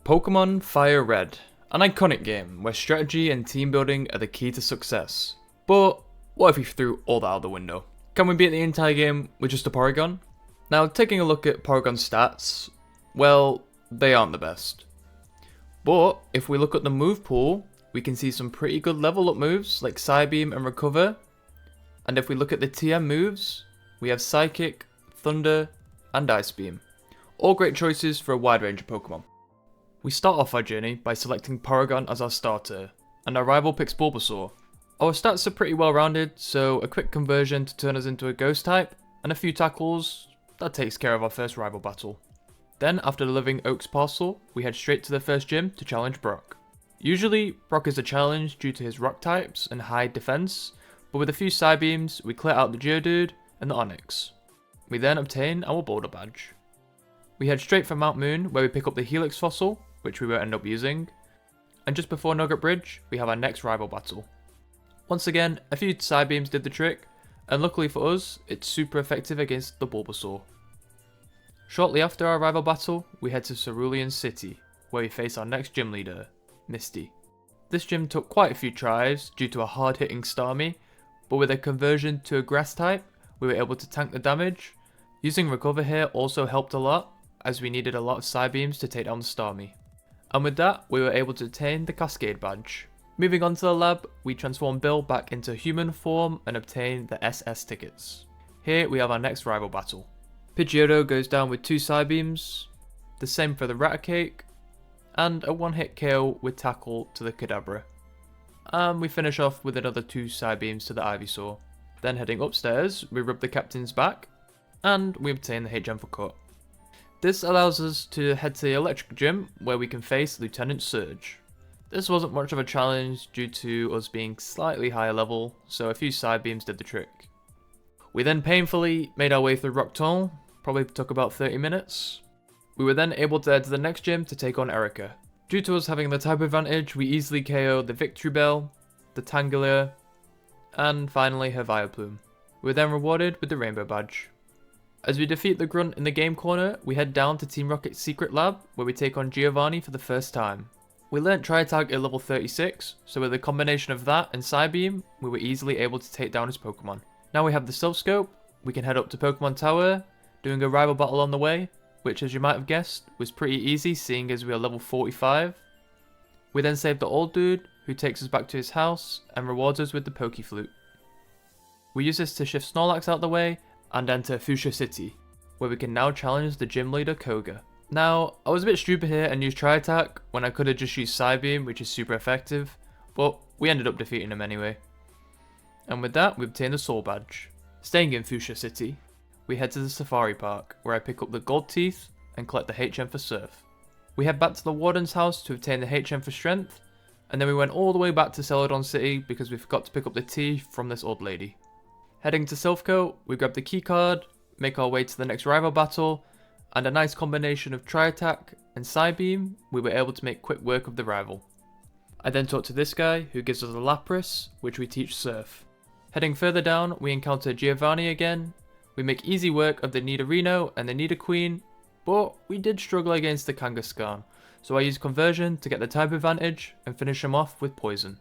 Pokemon Fire Red, an iconic game where strategy and team building are the key to success. But what if we threw all that out the window? Can we beat the entire game with just a Porygon? Now, taking a look at Porygon's stats, well, they aren't the best. But if we look at the move pool, we can see some pretty good level up moves like Psybeam and Recover. And if we look at the TM moves, we have Psychic, Thunder, and Ice Beam. All great choices for a wide range of Pokemon. We start off our journey by selecting Porygon as our starter, and our rival picks Bulbasaur. Our stats are pretty well rounded, so a quick conversion to turn us into a Ghost type, and a few tackles, that takes care of our first rival battle. Then, after delivering Oak's parcel, we head straight to the first gym to challenge Brock. Usually, Brock is a challenge due to his rock types and high defense, but with a few Psybeams, we clear out the Geodude and the Onix. We then obtain our Boulder Badge. We head straight for Mount Moon, where we pick up the Helix fossil, which we won't end up using, and just before Nugget Bridge, we have our next rival battle. Once again, a few Psybeams did the trick, and luckily for us, it's super effective against the Bulbasaur. Shortly after our rival battle, we head to Cerulean City, where we face our next gym leader, Misty. This gym took quite a few tries due to a hard-hitting Starmie, but with a conversion to a grass type, we were able to tank the damage. Using Recover here also helped a lot, as we needed a lot of Psybeams to take down the Starmie. And with that, we were able to obtain the Cascade Badge. Moving on to the lab, we transform Bill back into human form and obtain the SS tickets. Here we have our next rival battle. Pidgeotto goes down with 2 Psybeams, the same for the Raticate, and a one-hit KO with Tackle to the Kadabra. And we finish off with another 2 Psybeams to the Ivysaur. Then heading upstairs, we rub the captain's back, and we obtain the HM for Cut. This allows us to head to the Electric Gym, where we can face Lieutenant Surge. This wasn't much of a challenge due to us being slightly higher level, so a few Psybeams did the trick. We then painfully made our way through Rock Tunnel, probably took about 30 minutes. We were then able to head to the next gym to take on Erica. Due to us having the type advantage, we easily KO'd the Victory Bell, the Tangela, and finally her Vileplume. We were then rewarded with the Rainbow Badge. As we defeat the Grunt in the game corner, we head down to Team Rocket's secret lab, where we take on Giovanni for the first time. We learnt Tri-Tag at level 36, so with a combination of that and Psybeam, we were easily able to take down his Pokemon. Now we have the Self Scope, we can head up to Pokemon Tower, doing a rival battle on the way, which as you might have guessed, was pretty easy seeing as we are level 45. We then save the old dude, who takes us back to his house, and rewards us with the Pokeflute. We use this to shift Snorlax out the way, and enter Fuchsia City, where we can now challenge the gym leader Koga. Now, I was a bit stupid here and used Tri-Attack when I could have just used Psybeam, which is super effective, but we ended up defeating him anyway. And with that, we obtain the Soul Badge. Staying in Fuchsia City, we head to the Safari Park, where I pick up the Gold Teeth and collect the HM for Surf. We head back to the Warden's house to obtain the HM for Strength, and then we went all the way back to Celadon City because we forgot to pick up the T from this old lady. Heading to Silphco, we grab the keycard, make our way to the next rival battle, and a nice combination of Tri-Attack and Psybeam, we were able to make quick work of the rival. I then talk to this guy, who gives us a Lapras, which we teach Surf. Heading further down, we encounter Giovanni again. We make easy work of the Nidorino and the Nidoqueen, but we did struggle against the Kangaskhan, so I used Conversion to get the type advantage and finish him off with Poison.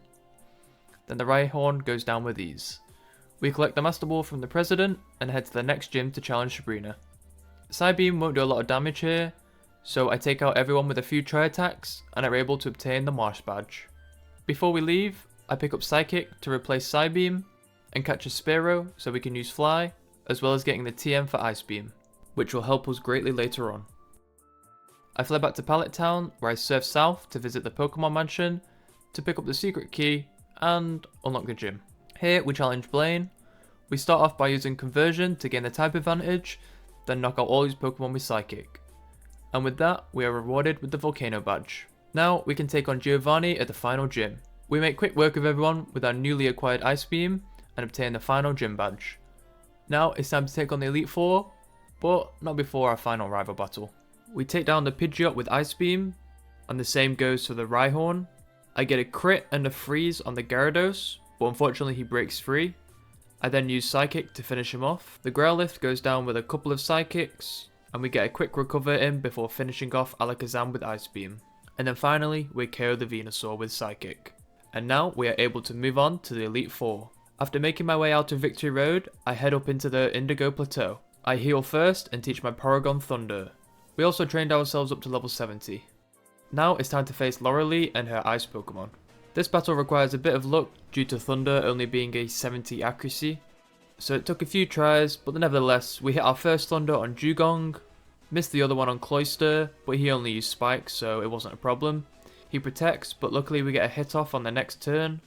Then the Rhyhorn goes down with ease. We collect the Master Ball from the President and head to the next gym to challenge Sabrina. Psybeam won't do a lot of damage here, so I take out everyone with a few Tri-Attacks and are able to obtain the Marsh Badge. Before we leave, I pick up Psychic to replace Psybeam and catch a Spearow so we can use Fly, as well as getting the TM for Ice Beam, which will help us greatly later on. I fly back to Pallet Town, where I surf south to visit the Pokemon Mansion to pick up the secret key and unlock the gym. Here we challenge Blaine. We start off by using Conversion to gain the type advantage, then knock out all his Pokemon with Psychic. And with that, we are rewarded with the Volcano Badge. Now we can take on Giovanni at the final gym. We make quick work of everyone with our newly acquired Ice Beam and obtain the final gym badge. Now it's time to take on the Elite Four, but not before our final rival battle. We take down the Pidgeot with Ice Beam, and the same goes for the Rhyhorn. I get a crit and a freeze on the Gyarados, but unfortunately he breaks free. I then use Psychic to finish him off. The Growlithe goes down with a couple of Psychics, and we get a quick recover in before finishing off Alakazam with Ice Beam. And then finally, we KO the Venusaur with Psychic. And now we are able to move on to the Elite Four. After making my way out of Victory Road, I head up into the Indigo Plateau. I heal first and teach my Porygon Thunder. We also trained ourselves up to level 70. Now it's time to face Lorelie and her Ice Pokemon. This battle requires a bit of luck due to Thunder only being a 70 accuracy. So it took a few tries, but nevertheless, we hit our first Thunder on Dugong, missed the other one on Cloyster, but he only used Spike, so it wasn't a problem. He protects, but luckily we get a hit off on the next turn.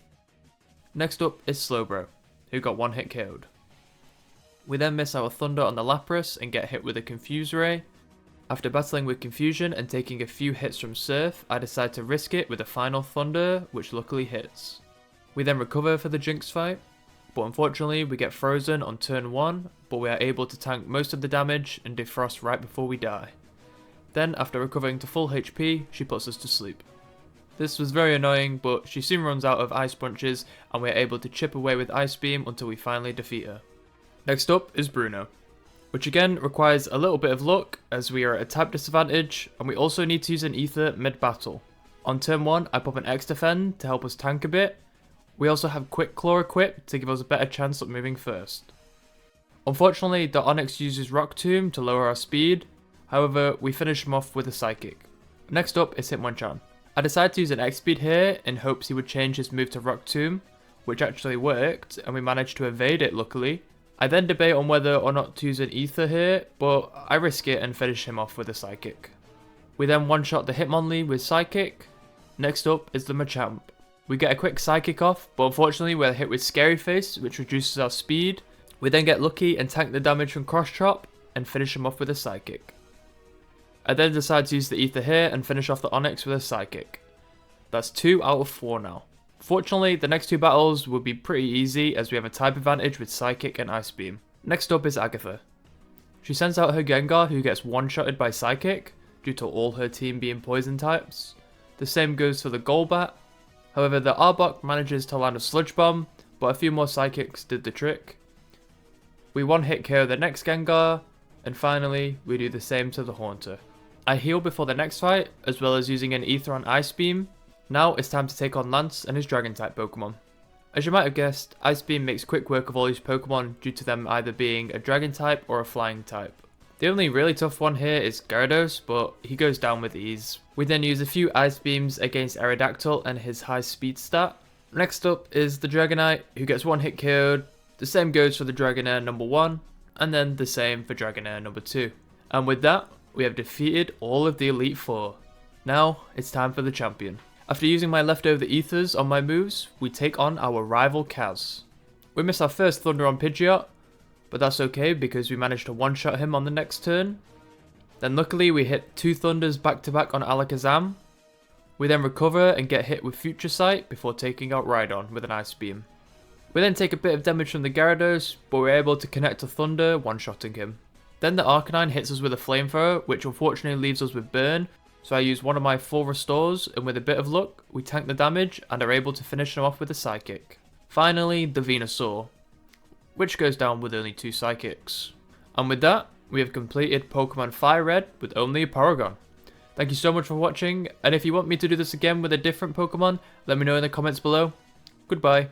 Next up is Slowbro, who got one hit KO'd. We then miss our Thunder on the Lapras and get hit with a Confuse Ray. After battling with Confusion and taking a few hits from Surf, I decide to risk it with a final Thunder, which luckily hits. We then recover for the Jinx fight, but unfortunately we get frozen on turn 1, but we are able to tank most of the damage and defrost right before we die. Then, after recovering to full HP, she puts us to sleep. This was very annoying, but she soon runs out of Ice Punches and we are able to chip away with Ice Beam until we finally defeat her. Next up is Bruno, which again requires a little bit of luck as we are at a type disadvantage and we also need to use an Ether mid-battle. On turn 1 I pop an X-Defend to help us tank a bit. We also have Quick Claw equipped to give us a better chance at moving first. Unfortunately the Onix uses Rock Tomb to lower our speed, however we finish him off with a Psychic. Next up is Hitmonchan. I decided to use an X-Speed here in hopes he would change his move to Rock Tomb, which actually worked and we managed to evade it luckily. I then debate on whether or not to use an Ether here, but I risk it and finish him off with a Psychic. We then one-shot the Hitmonlee with Psychic. Next up is the Machamp. We get a quick Psychic off, but unfortunately we're hit with Scary Face, which reduces our speed. We then get lucky and tank the damage from Cross Chop and finish him off with a Psychic. I then decide to use the Ether here and finish off the Onix with a Psychic. That's 2 out of 4 now. Fortunately, the next 2 battles will be pretty easy as we have a type advantage with Psychic and Ice Beam. Next up is Agatha. She sends out her Gengar who gets one-shotted by Psychic due to all her team being poison types. The same goes for the Golbat. However, the Arbok manages to land a Sludge Bomb, but a few more Psychics did the trick. We one-hit KO the next Gengar, and finally, we do the same to the Haunter. I heal before the next fight, as well as using an Ether on Ice Beam. Now it's time to take on Lance and his Dragon-type Pokemon. As you might have guessed, Ice Beam makes quick work of all these Pokemon due to them either being a Dragon-type or a Flying type. The only really tough one here is Gyarados, but he goes down with ease. We then use a few Ice Beams against Aerodactyl and his high speed stat. Next up is the Dragonite, who gets one hit KO'd. The same goes for the Dragonair number 1, and then the same for Dragonair number 2. And with that, we have defeated all of the Elite Four. Now, it's time for the champion. After using my leftover Ethers on my moves, we take on our rival Kaz. We missed our first Thunder on Pidgeot, but that's okay because we managed to one-shot him on the next turn. Then luckily we hit 2 Thunders back to back on Alakazam. We then recover and get hit with Future Sight before taking out Rhydon with an Ice Beam. We then take a bit of damage from the Gyarados, but we're able to connect to Thunder, one-shotting him. Then the Arcanine hits us with a Flamethrower, which unfortunately leaves us with Burn, so I use one of my full restores, and with a bit of luck, we tank the damage and are able to finish him off with a Psychic. Finally, the Venusaur, which goes down with only 2 Psychics. And with that, we have completed Pokemon Fire Red with only a Porygon. Thank you so much for watching, and if you want me to do this again with a different Pokemon, let me know in the comments below. Goodbye.